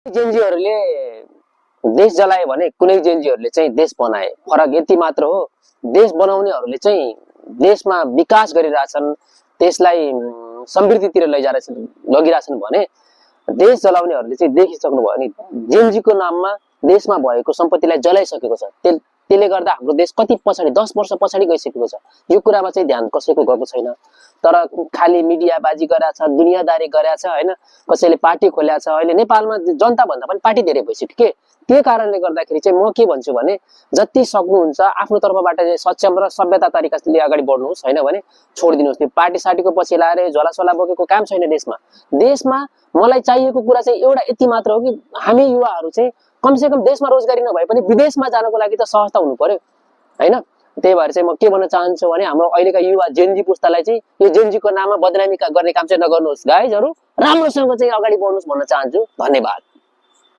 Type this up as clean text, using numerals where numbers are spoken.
जेनजीहरूले देश जलाए भने कुनै जेनजीहरूले चाहिँ देश बनाए, फरक यति मात्र हो। देश बनाउनेहरूले चाहिँ देशमा विकास गरिरहेछन्, देशलाई समृद्धितिर लगिरहेछन् भने देश जलाउनेहरूले चाहिँ देखिसक्नुभयो भने जेनजीको नाममा देशमा भएको सम्पत्तिलाई जलाइसकेको छ। त्यसले गर्दा हाम्रो देश कति पछाडि 10 वर्ष पछाडि गइसकेको छ। यो कुरामा चाहिँ ध्यान कसैको गएको छैन। तर खाली मिडियाबाजी गरेछ, दुनियादारी गरेछ हैन, कसैले पार्टी खोलेछ। अहिले नेपालमा जनता भन्दा पनि पार्टी धेरै भइसक्यो के। त्यो कारणले गर्दाखेरि चाहिँ म के भन्छु भने जति सक्नुहुन्छ आफ्नो तर्फबाट चाहिँ सक्षम र सभ्यता तरिकाले अगाडि बढ्नुहोस्, हैन भने छोडिदिनुहोस्। त्यो पार्टी सार्टीको पछि लाएर झोलासोला बोकेको काम छैन देशमा। देशमा मलाई चाहिएको कुरा चाहिँ एउटा यति मात्र हो कि हामी युवाहरू चाहिँ कमसेकम देशमा रोजगारी नभए पनि विदेशमा जानको लागि त सहजता हुनु पर्यो, हैन। त्यही भएर चाहिँ म के भन्न चाहन्छु भने हाम्रो अहिलेका युवा जेनजी पुस्तालाई चाहिँ यो जेनजीको नाममा बदनामी गर्ने काम चाहिँ नगर्नुहोस् गाइजहरु, राम्रोसँग चाहिँ अगाडि बढ्नुहोस् भन्न चाहन्छु। धन्यवाद।